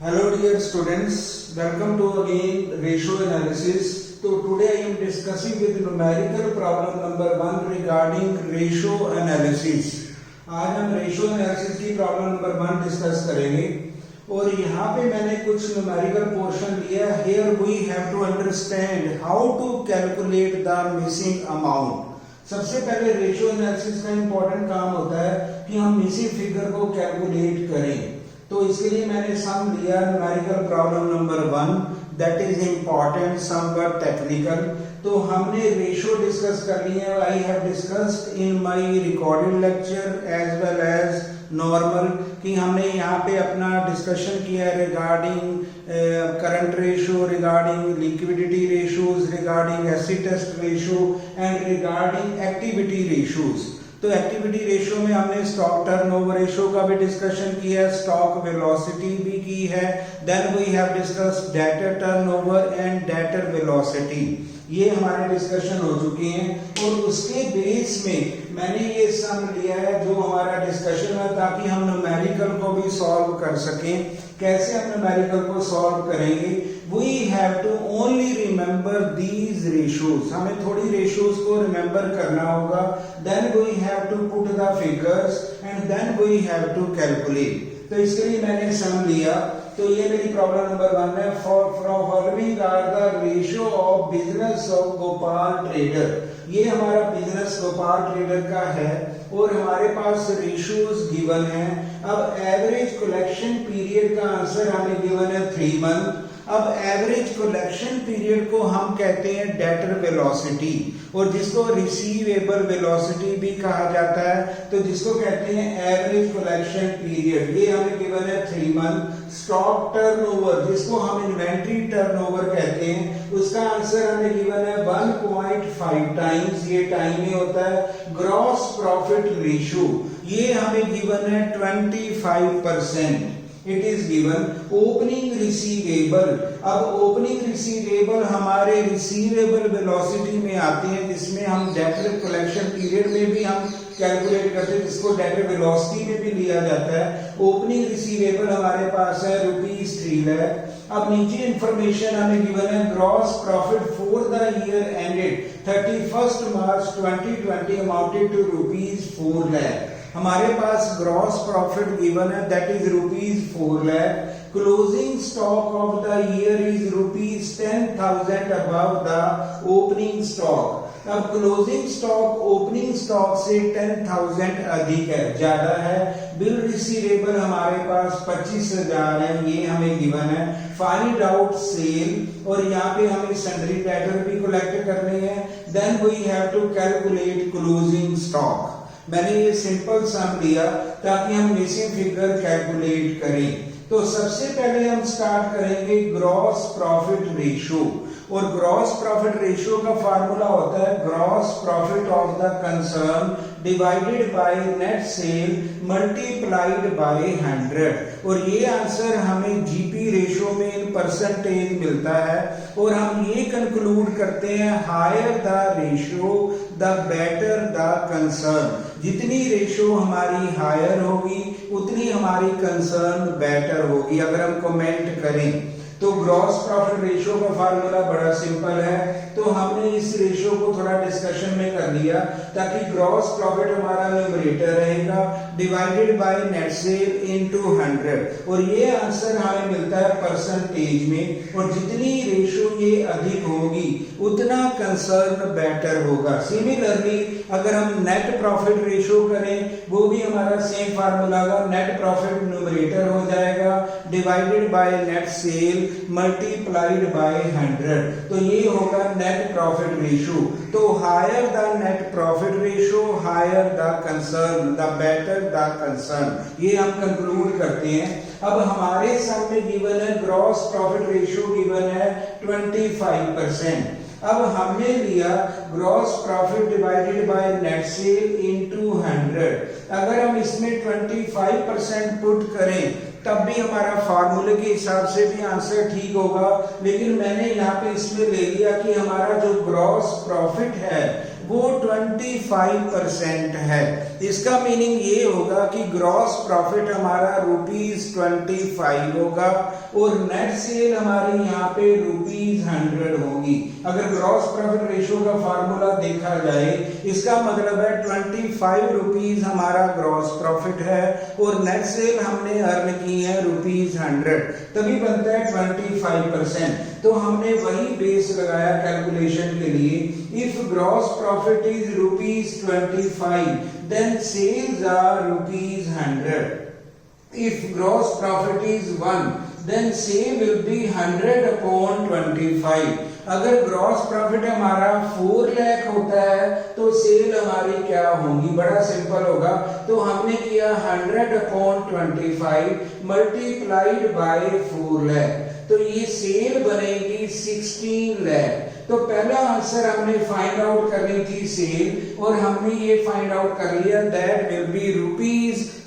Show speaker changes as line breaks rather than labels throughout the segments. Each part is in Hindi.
Hello dear students, welcome to again ratio analysis. So today I am discussing with numerical problem number 1 regarding ratio analysis. आज हम रेशियो एनालिसिस की प्रॉब्लम नंबर 1 डिस्कस करेंगे और यहाँ पे मैंने कुछ न्यूमेरिकल पोर्शन लिया. Here we have to understand how to calculate the missing amount. सबसे पहले रेशियो एनालिसिस का इंपॉर्टेंट काम होता है कि हम मिसिंग फिगर को कैलकुलेट करें. तो इसके लिए मैंने सम लिया numerical problem number 1 that is important somewhat technical. तो हमने रेशियो डिस्कस कर लिए. I have discussed in my recorded lecture as well as normal कि हमने यहाँ पे अपना डिस्कशन किया regarding current ratio, regarding liquidity ratios, regarding acid test ratio and regarding activity ratios. तो एक्टिविटी रेशियो में हमने स्टॉक टर्नओवर रेशियो का भी डिस्कशन किया है, स्टॉक वेलोसिटी भी की है. Then we have discussed debtor turnover and debtor velocity. ये हमारे डिस्कशन हो चुके हैं और उसके बेस में मैंने ये सम लिया है जो हमारा डिस्कशन है ताकि हम न्यूमेरिकल को भी सॉल्व कर सकें. कैसे हम न्यूमेरिकल को सॉल्व करेंगे? We have to only remember these ratios. हमें थोड़ी ratios को remember करना होगा. Then we have to put the figures and then we have to calculate. तो इसके लिए मैंने सम लिया. तो ये मेरी प्रॉब्लम नंबर 1 है. Following are the ratio of business of Gopal trader. ये हमारा बिजनेस गोपाल ट्रेडर का है और हमारे पास रेशियोज गिवन है. अब एवरेज कलेक्शन पीरियड का आंसर हमें गिवन है 3 मंथ. अब एवरेज कलेक्शन पीरियड को हम कहते हैं डेटर वेलोसिटी और जिसको रिसीवेबल वेलोसिटी भी कहा जाता है. तो जिसको कहते हैं एवरेज कलेक्शन पीरियड, ये हमें गिवन है 3 मंथ. स्टॉक टर्नओवर जिसको हम इन्वेंट्री टर्नओवर कहते हैं उसका आंसर हमें गिवन है 1.5 टाइम्स. ये टाइम में होता है. ग्रॉस प्रॉफिट रेशियो ये हमें गिवन है 25%. It is given. Opening receivable. अब ओपनिंग रिसीवेबल हमारे रिसीवेबल वेलोसिटी में आते हैं जिसमें हम डेटर कलेक्शन पीरियड में भी हम कैलकुलेट करते हैं जिसको डेटर वेलोसिटी में भी लिया जाता है. ओपनिंग रिसीवेबल हमारे पास है ₹3 लाख. अब नीचे इंफॉर्मेशन हमें गिवन है gross profit for the year ended 31 March 2020 amounted to ₹4 lakh. हमारे पास ग्रॉस प्रॉफिट गिवन है that is ₹4 lakh. Closing stock of the year is ₹10,000 above the opening stock. अब क्लोजिंग स्टॉक ओपनिंग स्टॉक से 10,000 अधिक है, ज्यादा है. बिल रिसीवेबल हमारे पास 25,000 है, ये हमें गिवन है. फाइंड आउट सेल और यहाँ पे हमें सन्ड्री डेटर भी कलेक्ट करने हैं. Then we have to calculate closing stock. मैंने ये सिंपल सम लिया ताकि हम मिसिंग फिगर कैलकुलेट करें. तो सबसे पहले हम स्टार्ट करेंगे ग्रॉस प्रॉफिट रेशियो और ग्रॉस प्रॉफिट रेशियो का फार्मूला होता है gross profit of the concern divided by net sale multiplied by 100. और ये आंसर हमें जीपी रेशियो में इन परसेंटेज मिलता है और हम ये कंक्लूड करते हैं higher the ratio the better the concern. जितनी रेशियो हमारी हायर होगी उतनी हमारी कंसर्न बेटर होगी. अगर हम कमेंट करें तो ग्रॉस प्रॉफिट रेशियो का फार्मूला बड़ा सिंपल है. तो हमने इस रेशियो को थोड़ा डिस्कशन में कर लिया ताकि ग्रॉस प्रॉफिट हमारा न्यूमरेटर रहेगा divided by net cell into 100 और ये आंसर हमें मिलता है परसेंटेज में. और जितनी रेशियो ये अधिक होगी उतना कंसर्न बेटर होगा. सिमिलरली अगर हम नेट प्रॉफिट रेशियो करें वो भी हमारा सेम फार्मूला का नेट प्रॉफिट न्यूमरेटर हो जाएगा divided by net sale multiplied by 100. तो ये होगा नेट प्रॉफिट रेशियो. तो higher the net profit ratio higher the concern the better the concern. ये हम कंक्लूड करते हैं. अब हमारे सामने गिवन है ग्रॉस प्रॉफिट रेशियो गिवन है 25%. अब हमने लिया gross profit divided by net cell into 100. अगर हम इसमें 25% पुट करें तब भी हमारा फार्मूले के हिसाब से भी आंसर ठीक होगा. लेकिन मैंने यहाँ पे इसमें ले लिया कि हमारा जो ग्रॉस प्रॉफिट है वो 25% है। इसका मीनिंग ये होगा कि ग्रॉस प्रॉफिट हमारा ₹25 होगा और नेट सेल हमारी यहाँ पे ₹100 होगी। अगर ग्रॉस प्रॉफिट रेशियो का फार्मूला देखा जाए, इसका मतलब है ₹25 हमारा ग्रॉस प्रॉफिट है और नेट सेल हमने अर्न की है ₹100, तभी बनता है 25%। तो हमने वही बेस लगाया कैलकुलेशन के लिए। If gross profit is ₹25, then sales are ₹100। If gross profit is 1, then sale will be 100 upon 25. अगर ग्रॉस प्रॉफिट हमारा 4 लाख होता है तो सेल हमारी क्या होगी? बड़ा सिंपल होगा। तो हमने किया 100 upon 25 मल्टीप्लाइड बाय 4 लाख, तो ये सेल बनेगी 16 लाख। तो पहला आंसर हमने फाइंड आउट करनी थी सेल, और हमने ये फाइंड आउट कर लिया। दैट विल बी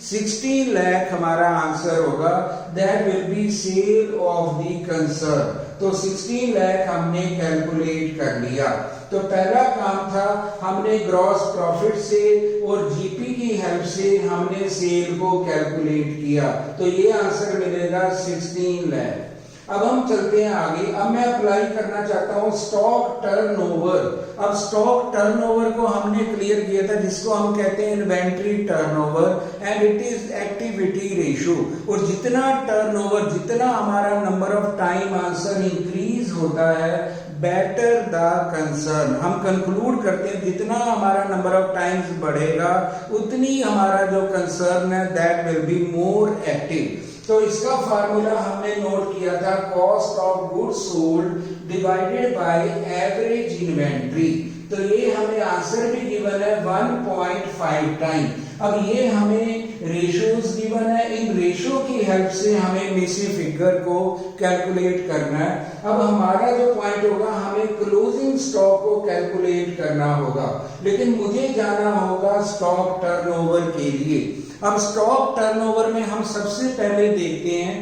₹16 लाख हमारा आंसर होगा। That will be sale of the concern. तो 16 लाख हमने कैलकुलेट कर लिया। तो पहला काम था, हमने ग्रॉस प्रॉफिट से और जीपी की हेल्प से हमने सेल को कैलकुलेट किया। तो ये आंसर मिलेगा 16 लाख। अब हम चलते हैं आगे। अब मैं अप्लाई करना चाहता हूं स्टॉक टर्नओवर। अब स्टॉक टर्नओवर को हमने क्लियर किया था, जिसको हम कहते हैं inventory turnover, and it is activity ratio. और जितना टर्नओवर, जितना हमारा number of time answer increase होता है, बेटर द कंसर्न। हम कंक्लूड करते हैं जितना हमारा नंबर ऑफ टाइम्स बढ़ेगा, उतनी हमारा जो कंसर्न है that will be more active. तो इसका फार्मूला हमने नोट किया था, cost of goods sold divided by average inventory. तो ये हमें आंसर भी गिवन है 1.5 टाइम। अब ये हमें रेशियोज गिवन है, इन रेशियो की हेल्प से हमें मिसी फिगर को कैलकुलेट करना है। अब हमारा जो पॉइंट होगा, हमें क्लोजिंग स्टॉक को कैलकुलेट करना होगा, लेकिन मुझे जाना होगा स्टॉक टर्नओवर के लिए। अब स्टॉक टर्नओवर में हम सबसे पहले देखते हैं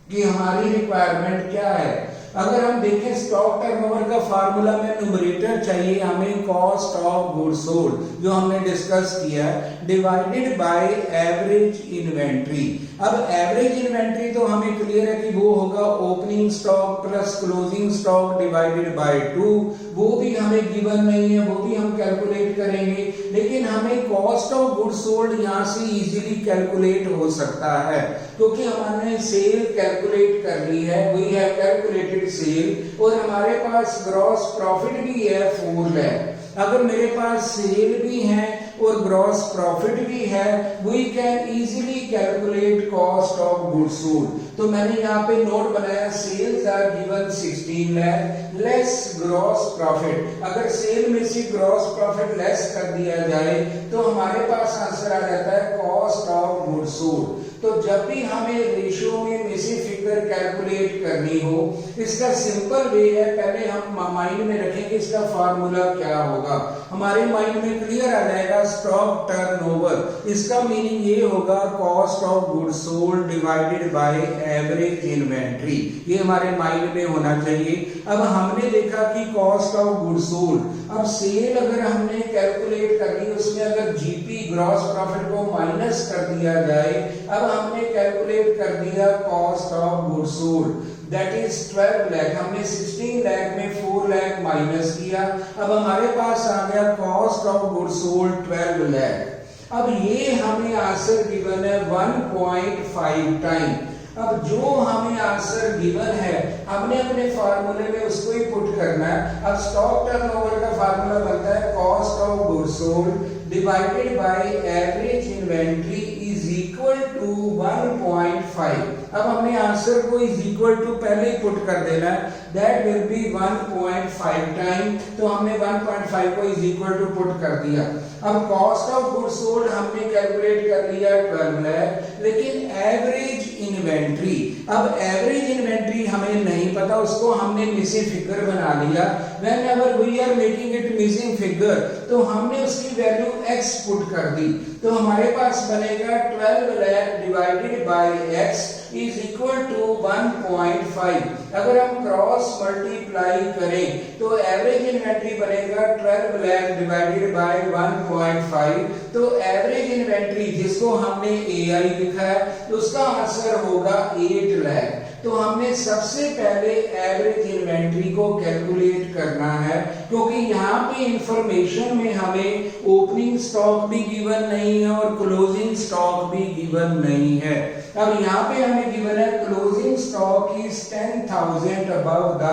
कि हमारी रिक्वायरमेंट क्या है। अगर हम देखें स्टॉक टर्नओवर का फार्मूला में न्यूमरेटर चाहिए हमें कॉस्ट ऑफ गुड्स सोल्ड, जो हमने डिस्कस किया है, डिवाइडेड बाय एवरेज इन्वेंट्री। अब एवरेज इन्वेंट्री तो हमें क्लियर है कि वो होगा opening stock plus closing stock divided by 2। वो भी हमें गिवन नहीं है, वो भी हम कैलकुलेट करेंगे, लेकिन हमें कॉस्ट ऑफ गुड्स सोल्ड यहां से इजीली कैलकुलेट हो सकता है, क्योंकि हमने सेल कैलकुलेट कर ली है। वी हैव कैलकुलेटेड सेल, और हमारे पास ग्रॉस प्रॉफिट भी है 4 लाख। अगर मेरे पास सेल भी है और ग्रॉस प्रॉफिट भी है, we can easily calculate cost of goods sold. तो मैंने यहाँ पे नोट बनाया, sales are given 16 lakh less gross profit. अगर सेल में से ग्रॉस प्रॉफिट लेस कर दिया जाए तो हमारे पास आंसर आ जाता है कॉस्ट ऑफ गुड्स सोल्ड। तो जब भी हमें रेशियो में मिसी फिगर कैलकुलेट करनी हो, इसका सिंपल वे है, पहले हम माइंड में रखेंगे इसका फार्मूला क्या होगा। हमारे माइंड में क्लियर आ जाएगा स्टॉक टर्नओवर। इसका मीनिंग ये होगा cost of goods sold divided by average inventory. ये हमारे माइंड में होना चाहिए। अब हमने देखा कि कॉस्ट ऑफ गुड्स सोल्ड, अब सेल अगर हमने कैलकुलेट करनी, उसमें अगर जीपी ग्रॉस प्रॉफिट को माइनस कर दिया जाए, अब हमने कैलकुलेट कर दिया cost of goods sold, that is 12 lakh. हमने 16 लाख में 4 लाख माइनस किया। अब हमारे पास आ गया cost of goods sold 12 lakh. अब ये हमें आंसर गिवन है 1.5 टाइम। अब जो हमें आंसर गिवन है, हमने अपने फार्मूले में उसको ही पुट करना है। अब स्टॉक टर्नओवर का फार्मूला बनता है cost of goods sold divided by average inventory is equal to 1.5। अब हमने आंसर को इज इक्वल टू पहले ही पुट कर देना है, दैट विल बी 1.5 टाइम। तो हमने 1.5 को इज इक्वल टू पुट कर दिया। अब कॉस्ट ऑफ गुड्स सोल्ड हमने कैलकुलेट कर लिया 12 लाख, लेकिन एवरेज इन्वेंट्री, अब एवरेज इन्वेंट्री हमें नहीं नहीं पता उसको हमने मिसिंग फिगर बना लिया। Whenever we are making it missing figure तो हमने उसकी वैल्यू x पुट कर दी, तो हमारे पास बनेगा 12 lakh divided by x is equal to 1.5। अगर हम क्रॉस मल्टीप्लाई करें तो एवरेज इन्वेंट्री बनेगा 12 लाख डिवाइडेड बाय 1.5, तो एवरेज इन्वेंट्री जिसको हमने AI लिखा है उसका आंसर होगा 8 लाख। तो हमने सबसे पहले एवरेज इन्वेंट्री को कैलकुलेट करना है, क्योंकि यहाँ पे इंफॉर्मेशन में हमें ओपनिंग स्टॉक भी गिवन नहीं है और क्लोजिंग स्टॉक भी गिवन नहीं है। अब यहाँ पे हमें गिवन है closing stock is 10,000 above the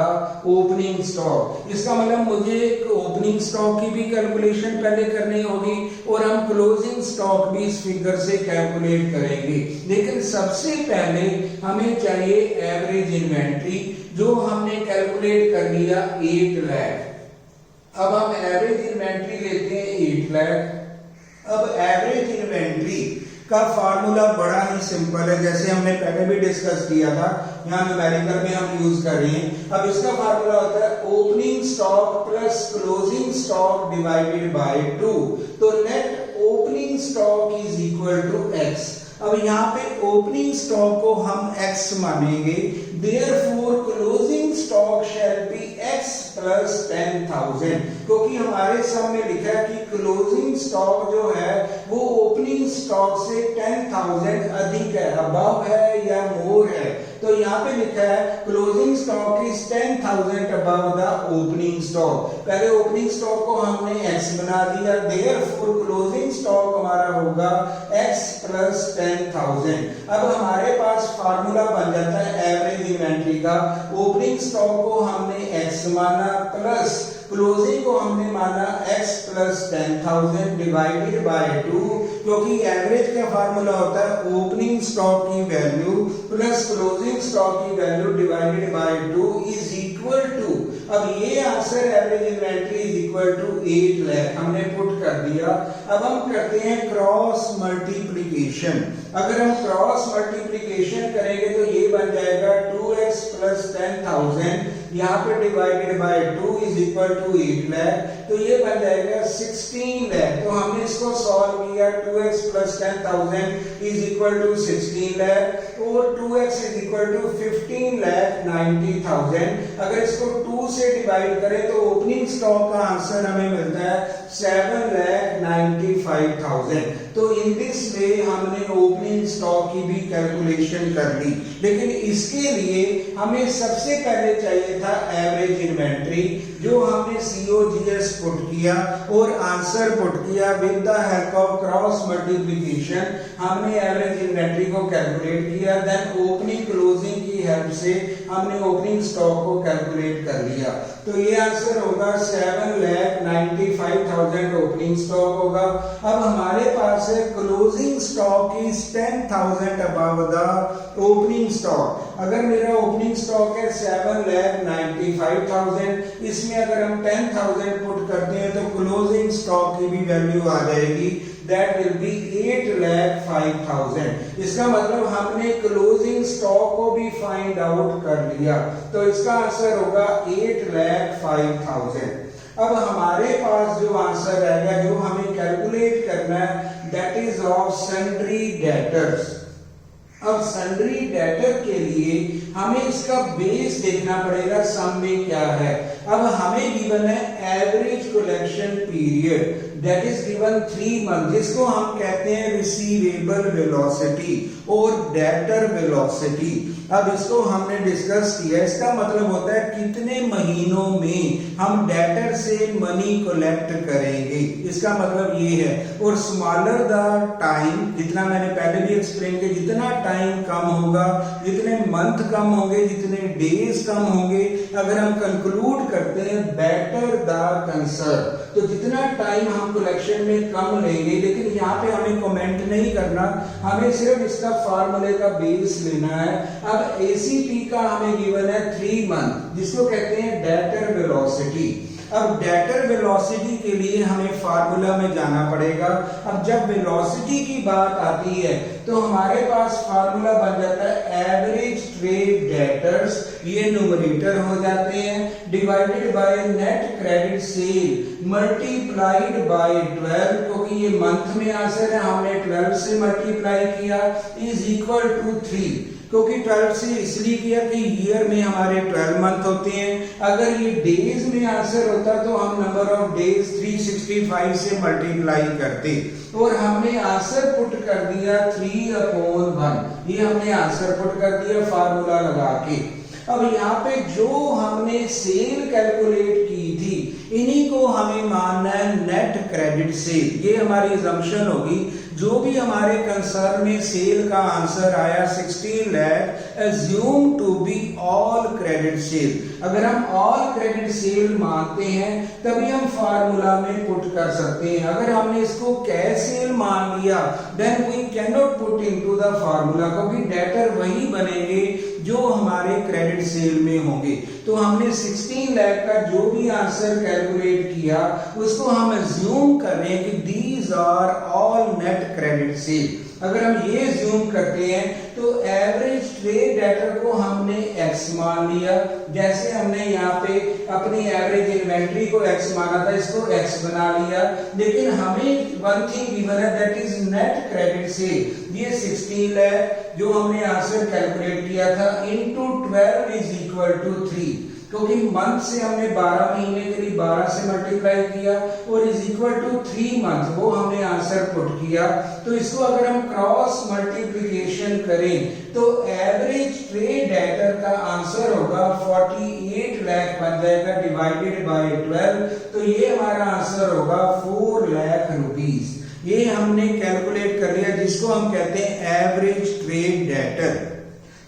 opening stock. इसका मतलब मुझे ओपनिंग स्टॉक की भी कैलकुलेशन पहले करनी होगी और हम क्लोजिंग स्टॉक भी इस फिगर से कैलकुलेट करेंगे। लेकिन सबसे पहले हमें चाहिए एवरेज इन्वेंट्री, जो हमने कैलकुलेट कर लिया 8 लाख। अब हम एवरेज इन्वेंट्री लेते हैं 8 लाख। अब एवरेज इन्वेंट्री का फार्मूला बड़ा ही सिंपल है, जैसे हमने पहले भी डिस्कस किया था, यहाँ न्यूमेरिकल में हम यूज कर रहे हैं। अब इसका फार्मूला होता है opening stock plus closing stock divided by 2, तो net opening stock is equal to x। अब यहाँ पे ओपनिंग स्टॉक को हम x मानेंगे, therefore closing stock shall be x plus 10,000, क्योंकि हमारे सामने लिखा है कि क्लोजिंग स्टॉक जो है वो ओपनिंग स्टॉक से 10,000 अधिक है, अबव है या मोर है। तो यहाँ पे लिखा है closing stock is 10,000 above the opening stock. पहले ओपनिंग स्टॉक को हमने x बना दिया, देयरफॉर क्लोजिंग स्टॉक हमारा होगा x प्लस 10,000। अब हमारे पास फार्मूला बन जाता है एवरेज इन्वेंट्री का। ओपनिंग स्टॉक को हमने x माना प्लस क्लोजिंग को हमने माना x प्लस 10,000 डिवाइडेड बाय 2, क्योंकि एवरेज का फार्मूला होता है ओपनिंग स्टॉक की वैल्यू प्लस क्लोजिंग स्टॉक की value divided by 2 is equal to, अब ये answer average inventory is equal to 8 lakh हमने पुट कर दिया। अब हम करते हैं क्रॉस मल्टीप्लिकेशन। अगर हम क्रॉस मल्टीप्लिकेशन करेंगे तो ये बन जाएगा 2x प्लस 10,000, यहाँ पे divided by 2 is equal to 8 lakh, तो ये बन जाएगा 16 लाख। तो हमने इसको सॉल्व किया, 2x plus 10,000 is equal to 16 lakh और 2x is equal to 15 lakh 90,000। अगर इसको 2 से डिवाइड करें तो ओपनिंग स्टॉक का आंसर हमें मिलता है 7 लाख 95,000। तो इन दिस वे हमने ओपनिंग स्टॉक की भी कैलकुलेशन कर ली। लेकिन इसके लिए हमें सबसे पहले चाहिए था एवरेज इन्वेंट्री, जो हमने COGS पुट किया और आंसर पुट किया with the help of cross multiplication. हमने एवरेज इन्वेंट्री को कैलकुलेट किया, देन ओपनिंग क्लोजिंग की हेल्प से हमने ओपनिंग स्टॉक को कैलकुलेट कर लिया। तो ये आंसर होगा 7 लाख 95,000 ओपनिंग स्टॉक होगा। अब हमारे पास है closing stock is 10,000 above the opening stock. अगर मेरा ओपनिंग स्टॉक है 7 लाख 95,000, इसमें अगर हम 10,000 पुट करते हैं तो क्लोजिंग स्टॉक की भी वैल्यू आ जाएगी, दैट विल बी 8 लाख 5,000। इसका मतलब हमने क्लोजिंग स्टॉक को भी फाइंड आउट कर लिया, तो इसका आंसर होगा 8 लाख 5,000। अब हमारे पास जो आंसर आएगा, जो हमें कैलकुलेट करना है, that is of sundry debtors. अब सन्ड्री डेटर के लिए हमें इसका बेस देखना पड़ेगा, सम में क्या है। अब हमें गिवन है average collection period, that is given 3 month, जिसको हम कहते हैं रिसीवेबल वेलोसिटी और डेटर वेलोसिटी। अब इसको हमने डिस्कस किया, इसका मतलब होता है कितने महीनों में हम डेटर से मनी कलेक्ट करेंगे, इसका मतलब ये है। और स्मॉलर द टाइम, जितना मैंने पहले भी एक्सप्लेन किया, जितना टाइम कम होगा, जितने मंथ कम होंगे, जितने डेज कम होंगे, अगर हम कंक्लूड करते हैं बेटर द कंसर्न, तो जितना टाइम हम कलेक्शन में कम लेंगे। लेकिन यहाँ पे हमें कमेंट नहीं करना, हमें सिर्फ इसका फार्मूले का बेस लेना है। अब ACP का हमें गिवन है 3 मंथ, जिसको कहते हैं डेटर वेलोसिटी। अब डेटर वेलोसिटी के लिए हमें फार्मूला में जाना पड़ेगा। अब जब वेलोसिटी की बात आती है तो हमारे पास फार्मूला बन जाता है एवरेज ट्रेड डेटर्स, ये न्यूमरेटर हो जाते हैं, divided by net credit cell multiplied bye 12, क्योंकि ये मंथ में आंसर है, हमने 12 से मल्टीप्लाई किया, इज इक्वल टू 3, क्योंकि 12 से इसलिए किया कि ईयर में हमारे 12 मंथ होते हैं। अगर ये डेज में आंसर होता तो हम नंबर ऑफ डेज 365 से मल्टीप्लाई करते, और हमने आंसर पुट कर दिया 3/1, ये हमने आंसर पुट कर दिया फार्मूला लगा के। अब यहाँ पे जो हमने सेल कैलकुलेट की थी इन्हीं को हमें मानना है नेट क्रेडिट सेल, ये हमारी assumption होगी। जो भी हमारे कंसर्न में सेल का आंसर आया 16 lakh assume to be all credit sale. अगर हम ऑल क्रेडिट सेल मानते हैं तभी हम फार्मूला में पुट कर सकते हैं। अगर हमने इसको कैश सेल मान लिया then we can not put into the formula, क्योंकि डेटर वही बनेंगे जो हमारे क्रेडिट सेल में होंगे। तो हमने 16 लाख का जो भी आंसर कैलकुलेट किया उसको हम अज्यूम कर रहे हैं कि these are all net credit sale. अगर हम ये अज्यूम करते हैं तो एवरेज ट्रेड डेटर को हमने x मान लिया, जैसे हमने यहाँ पे अपनी एवरेज इन्वेंट्री को x माना था, इसको x बना लिया। लेकिन हमें वन थिंग गिवन है that is net credit cell. ये 16 लाख जो हमने आंसर कैलकुलेट किया था इनटू 12 इज इक्वल टू 3, क्योंकि मंथ से हमने 12 महीने के लिए 12 से मल्टीप्लाई किया और इज इक्वल टू 3 मंथ, वो हमने आंसर पुट किया। तो इसको अगर हम क्रॉस मल्टीप्लिकेशन करें तो एवरेज ट्रेड डेटर का आंसर होगा 48 लाख बन जाएगा, डिवाइडेड बाय 12, तो ये हमारा आंसर होगा 4 लाख रुपीस। ये हमने कैलकुलेट कर लिया, जिसको हम कहते हैं एवरेज ट्रेड डेटर।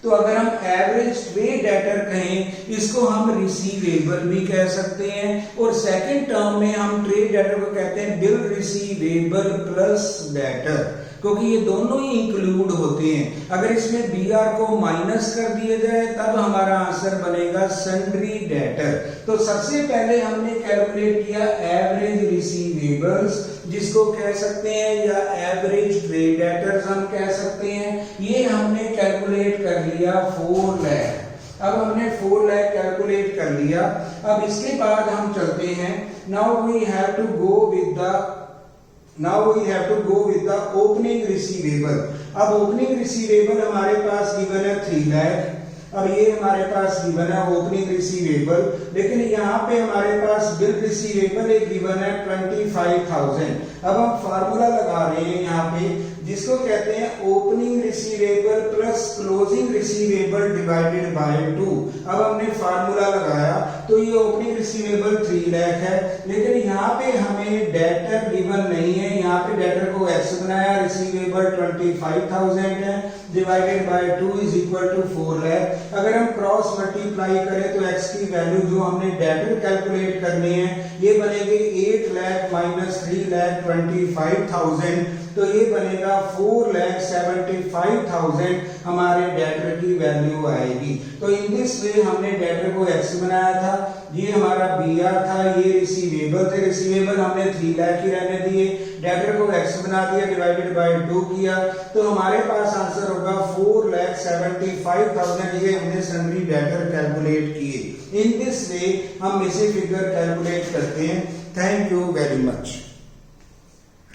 तो अगर हम एवरेज ट्रेड डेटर कहें इसको हम रिसीवेबल भी कह सकते हैं, और सेकंड टर्म में हम ट्रेड डेटर को कहते हैं बिल रिसीवेबल प्लस डेटर, क्योंकि ये दोनों ही इंक्लूड होते हैं। अगर इसमें बीआर को माइनस कर दिया जाए तब हमारा आंसर बनेगा सन्ड्री डेटर। तो सबसे पहले हमने कैलकुलेट किया एवरेज रिसीवेबल्स, जिसको कह सकते हैं या एवरेज ट्रेड डेटर्स हम कह सकते हैं। ये हमने कैलकुलेट कर लिया 4 लाख। अब हमने 4 लाख कैलकुलेट कर लिया। अब इसके बाद हम चलते हैं, now we have to go with the opening receivable. अब ओपनिंग रिसीवेबल हमारे पास गिवन है 3 लाख। अब ये हमारे पास गिवन है ओपनिंग रिसीवेबल, लेकिन यहाँ पे हमारे पास बिल रिसीवेबल एक गिवन है 25,000। अब हम फार्मूला लगा रहे हैं यहाँ पे, जिसको कहते हैं opening receivable plus closing receivable divided by 2। अब हमने फार्मूला लगाया तो ये ओपनिंग रिसीवेबल 3 लाख है, लेकिन यहाँ पे हमें डेटर गिवन नहीं है। यहाँ पे डेटर को x बनाया, रिसीवेबल 25,000 है, divided by 2 is equal to 4 lakh. अगर हम क्रॉस मल्टीप्लाई करें तो x की वैल्यू जो हमने डेटर कैलकुलेट करनी है ये बनेगी 8 लाख माइनस 3 लाख 25,000, तो ये बनेगा 4,75,000 हमारे डेटर की वैल्यू आएगी। तो इन दिस वे हमने डेटर को x बनाया था, ये हमारा BR था, ये रिसीवेबल थे, रिसीवेबल हमने 3 लाख ही रहने दिए, डेटर को x बना दिया, डिवाइडेड बाय 2 किया, तो हमारे पास आंसर होगा 4,75,000। ये हमने सन्ड्री डेटर कैलकुलेट किए। इन दिस वे हम इसे फिगर कैलकुलेट करते हैं। Thank you very much.